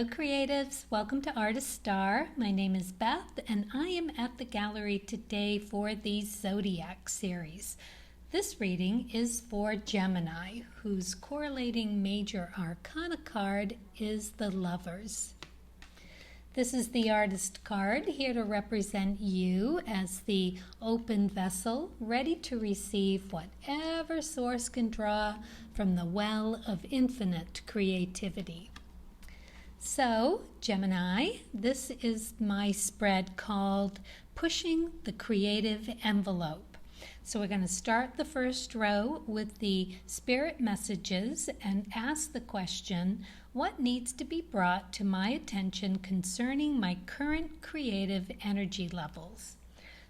Hello creatives, welcome to Artist Star. My name is Beth and I am at the gallery today for the Zodiac series. This reading is for Gemini, whose correlating major arcana card is the Lovers. This is the artist card, here to represent you as the open vessel, ready to receive whatever source can draw from the well of infinite creativity. So, Gemini, this is my spread called Pushing the Creative Envelope. So we're going to start the first row with the spirit messages and ask the question, what needs to be brought to my attention concerning my current creative energy levels?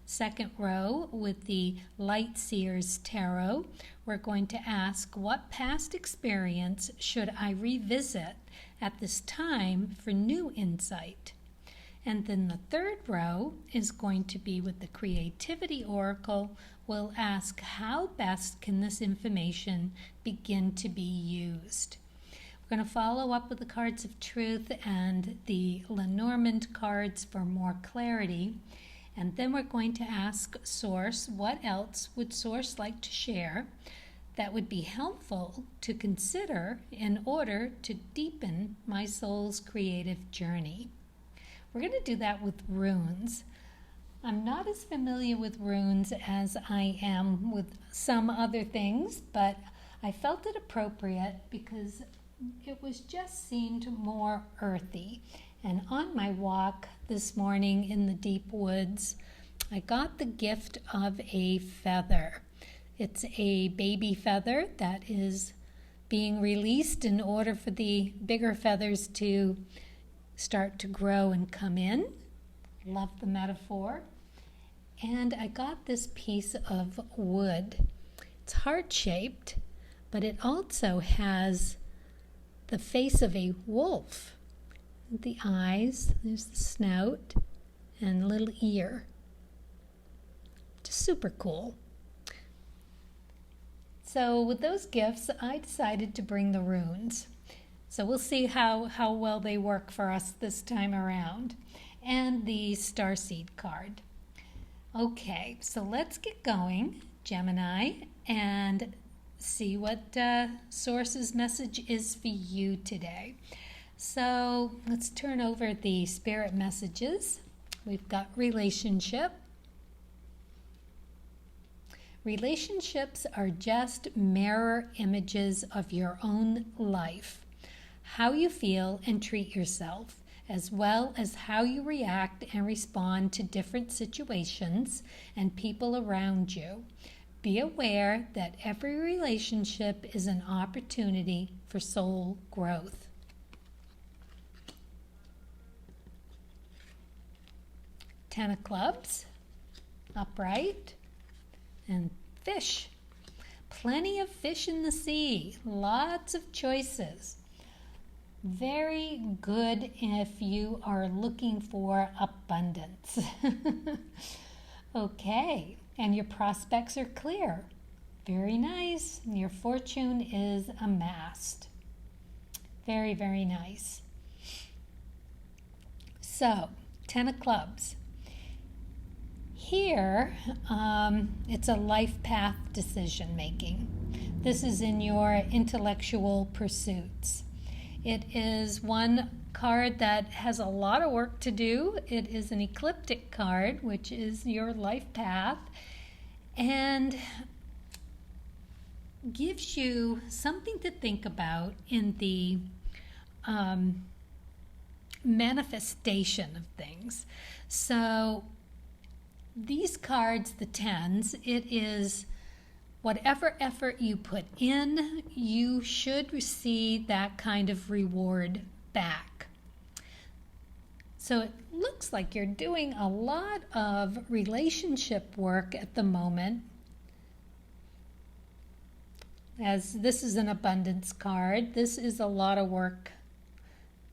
Second row with the Light Seers Tarot, we're going to ask, what past experience should I revisit at this time for new insight? And then the third row is going to be with the Creativity Oracle. We'll ask, how best can this information begin to be used? We're going to follow up with the cards of truth and the Lenormand cards for more clarity. And then we're going to ask Source, what else would Source like to share that would be helpful to consider in order to deepen my soul's creative journey? We're going to do that with runes. I'm not as familiar with runes as I am with some other things, but I felt it appropriate because it was just seemed more earthy. And on my walk this morning in the deep woods, I got the gift of a feather. It's a baby feather that is being released in order for the bigger feathers to start to grow and come in. Love the metaphor. And I got this piece of wood. It's heart-shaped, but it also has the face of a wolf. The eyes, there's the snout, and a little ear. Just super cool. So with those gifts, I decided to bring the runes. So we'll see how well they work for us this time around. And the Starseed card. Okay, so let's get going, Gemini, and see what Source's message is for you today. So let's turn over the spirit messages. We've got relationship. Relationships are just mirror images of your own life, how you feel and treat yourself, as well as how you react and respond to different situations and people around you. Be aware that every relationship is an opportunity for soul growth. Ten of Clubs, upright, and fish. Plenty of fish in the sea, lots of choices. Very good if you are looking for abundance. Okay, and your prospects are clear. Very nice. Your fortune is amassed. Very, very nice. So, Ten of Clubs. Here, it's a life path decision making. This is in your intellectual pursuits. It is one card that has a lot of work to do. It is an ecliptic card, which is your life path, and gives you something to think about in the manifestation of things. So these cards, the tens, it is whatever effort you put in, you should receive that kind of reward back. So it looks like you're doing a lot of relationship work at the moment, as this is an abundance card. This is a lot of work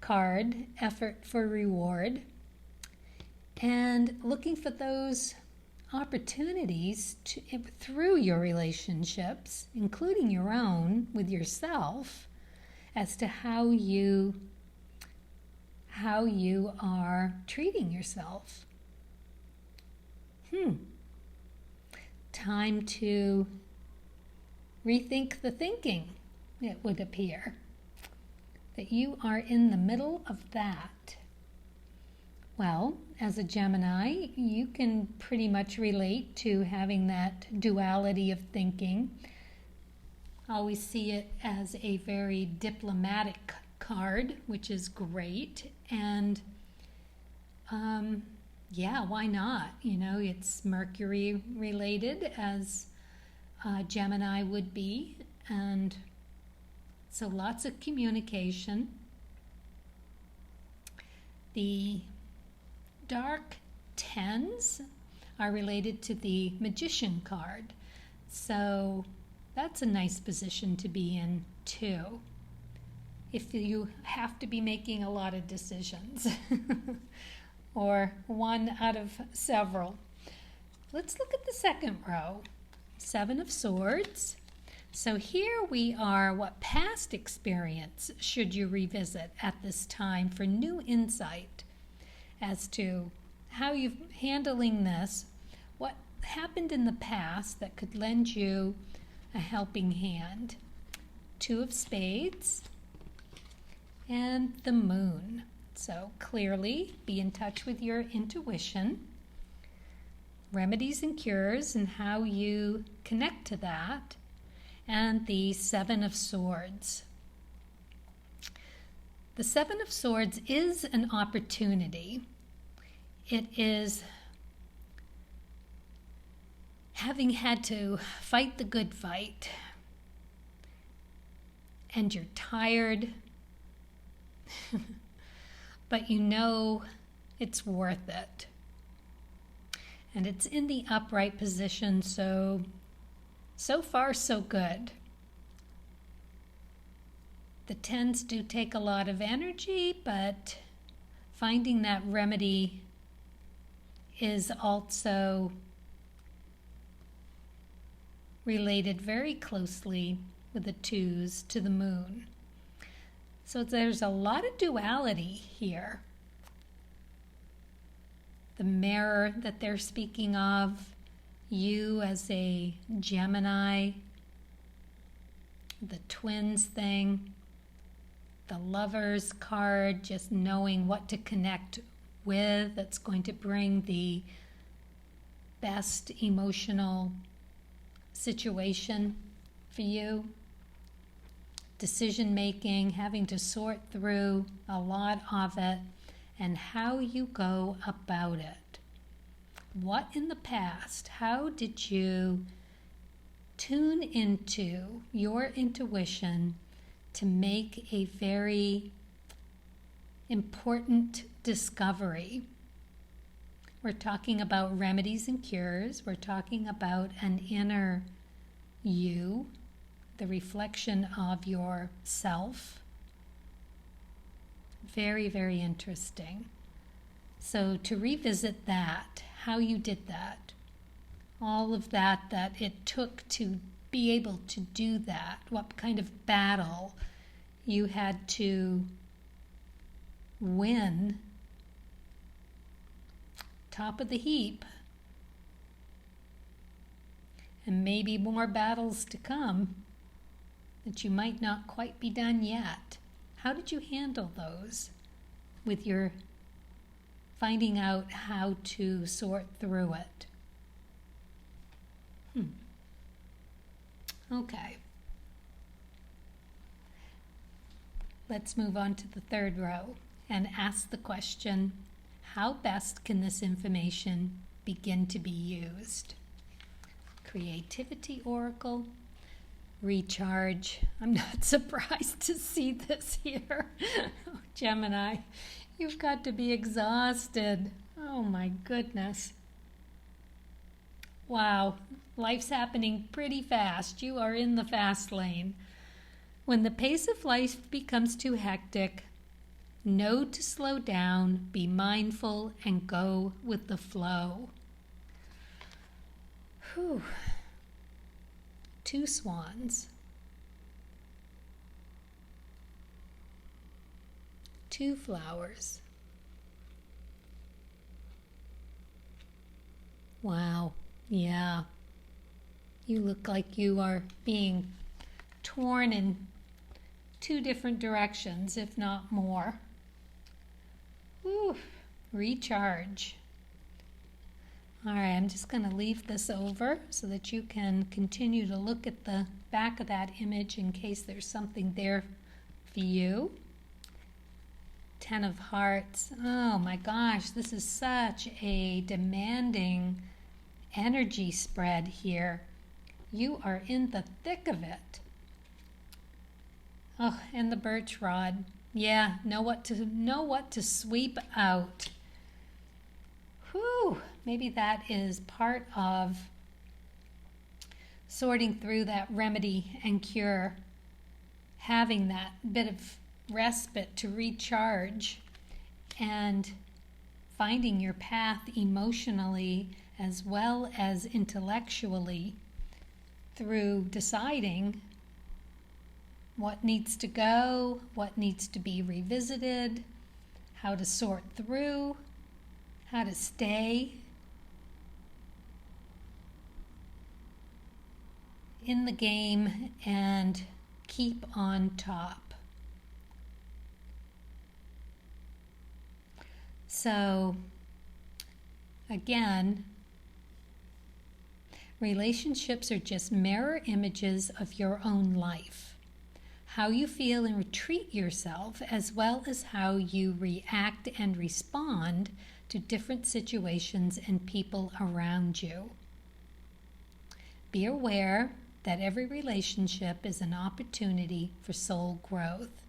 card, effort for reward. And looking for those opportunities through your relationships, including your own with yourself, as to how you how you are treating yourself. Time to rethink the thinking, it would appear. That you are in the middle of that. Well, as a Gemini, you can pretty much relate to having that duality of thinking. Always see it as a very diplomatic card, which is great. And yeah, why not? It's Mercury related, as Gemini would be. And so lots of communication. The dark tens are related to the Magician card. So that's a nice position to be in too, if you have to be making a lot of decisions or one out of several. Let's look at the second row. 7 of Swords. So here we are, what past experience should you revisit at this time for new insight as to how you're handling this, what happened in the past that could lend you a helping hand. 2 of Spades and the Moon. So clearly be in touch with your intuition, remedies and cures and how you connect to that, and the 7 of Swords. The 7 of Swords is an opportunity. It is having had to fight the good fight, and you're tired, but you know it's worth it. And it's in the upright position, so far so good. The 10s do take a lot of energy, but finding that remedy is also related very closely with the 2s to the Moon. So there's a lot of duality here. The mirror that they're speaking of, you as a Gemini, the twins thing, the Lovers card, just knowing what to connect with, that's going to bring the best emotional situation for you. Decision making, having to sort through a lot of it, and how you go about it. What in the past, how did you tune into your intuition to make a very important discovery? We're talking about remedies and cures. We're talking about an inner you, the reflection of yourself. Very, very interesting. So to revisit that, how you did that, all of that it took to be able to do that, what kind of battle you had to win, top of the heap, and maybe more battles to come that you might not quite be done yet. How did you handle those with your finding out how to sort through it? Okay. Let's move on to the third row and ask the question, how best can this information begin to be used? Creativity Oracle, recharge. I'm not surprised to see this here. Oh, Gemini, you've got to be exhausted. Oh my goodness. Wow, life's happening pretty fast. You are in the fast lane. When the pace of life becomes too hectic, know to slow down, be mindful, and go with the flow. Whew. 2 swans. 2 flowers. Wow. Yeah. You look like you are being torn in two different directions, if not more. Whew. Recharge. All right, I'm just going to leave this over so that you can continue to look at the back of that image in case there's something there for you. 10 of Hearts. Oh my gosh, this is such a demanding energy spread here. You are in the thick of it. Oh, and the birch rod. Yeah, know what to sweep out. Whew, maybe that is part of sorting through that remedy and cure, having that bit of respite to recharge and finding your path emotionally as well as intellectually through deciding what needs to go, what needs to be revisited, how to sort through, how to stay in the game and keep on top. So, again, relationships are just mirror images of your own life. How you feel and treat yourself, as well as how you react and respond to different situations and people around you. Be aware that every relationship is an opportunity for soul growth.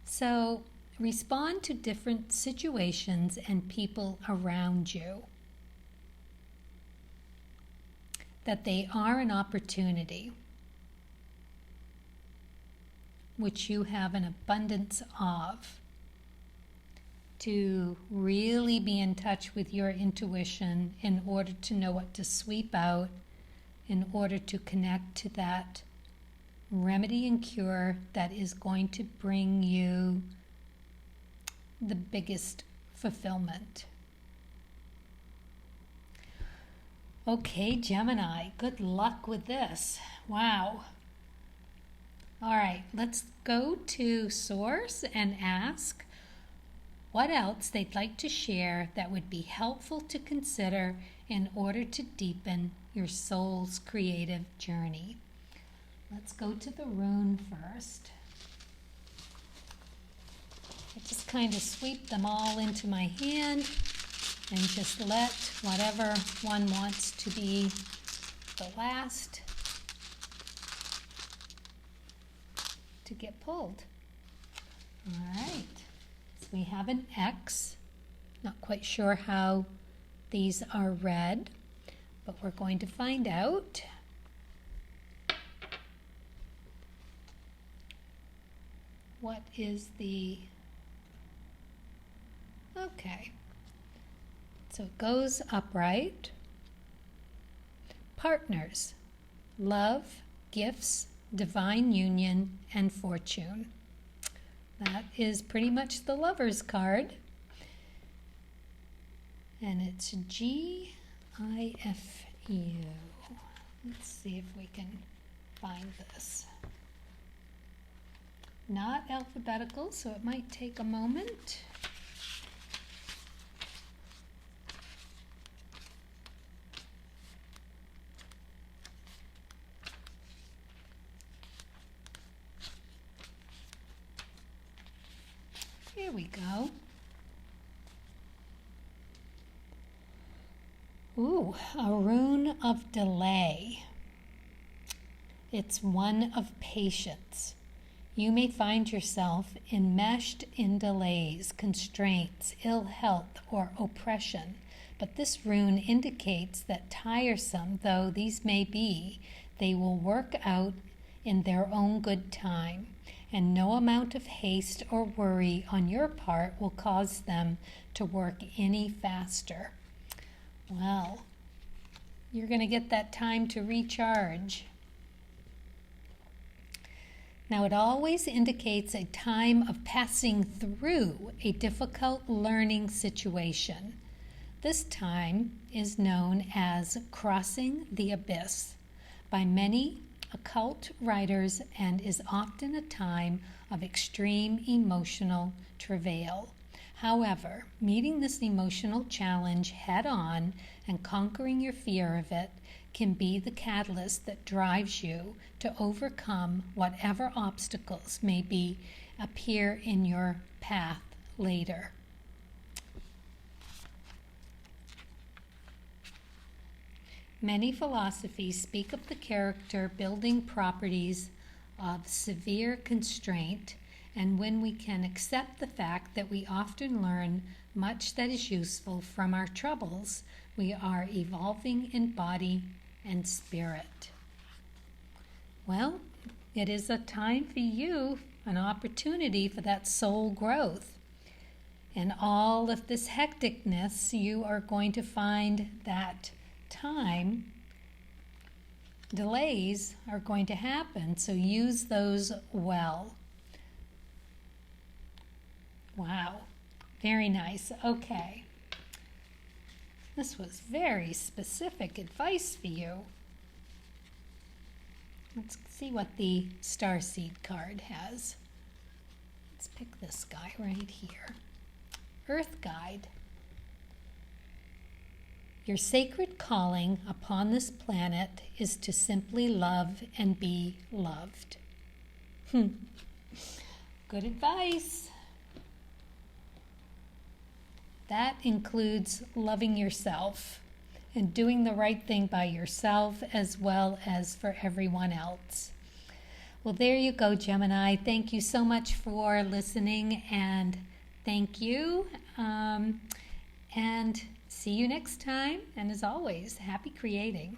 So, respond to different situations and people around you. That they are an opportunity, which you have an abundance of, to really be in touch with your intuition in order to know what to sweep out, in order to connect to that remedy and cure that is going to bring you the biggest fulfillment. Okay, Gemini, good luck with this. Wow. All right, let's go to Source and ask what else they'd like to share that would be helpful to consider in order to deepen your soul's creative journey. Let's go to the rune first. I just kind of sweep them all into my hand and just let whatever one wants to be the last to get pulled. All right, so we have an X. Not quite sure how these are read, but we're going to find out. What is the... Okay. So it goes upright. Partners, love, gifts, divine union, and fortune. That is pretty much the Lover's card. And it's G-I-F-U. Let's see if we can find this. Not alphabetical, so it might take a moment. Here we go. Ooh, a rune of delay. It's one of patience. You may find yourself enmeshed in delays, constraints, ill health, or oppression, but this rune indicates that tiresome though these may be, they will work out in their own good time, and no amount of haste or worry on your part will cause them to work any faster. Well, you're going to get that time to recharge. Now, it always indicates a time of passing through a difficult learning situation. This time is known as crossing the abyss by many occult writers and is often a time of extreme emotional travail. However, meeting this emotional challenge head on and conquering your fear of it can be the catalyst that drives you to overcome whatever obstacles may appear in your path later. Many philosophies speak of the character building properties of severe constraint, and when we can accept the fact that we often learn much that is useful from our troubles, we are evolving in body and spirit. Well, it is a time for you, an opportunity for that soul growth. In all of this hecticness, you are going to find that time delays are going to happen, so use those well. Wow, very nice. Okay, this was very specific advice for you. Let's see what the starseed card has. Let's pick this guy right here. Earth Guide. Your sacred calling upon this planet is to simply love and be loved. Good advice. That includes loving yourself and doing the right thing by yourself as well as for everyone else. Well, there you go, Gemini. Thank you so much for listening, and thank you. And see you next time. And as always, happy creating.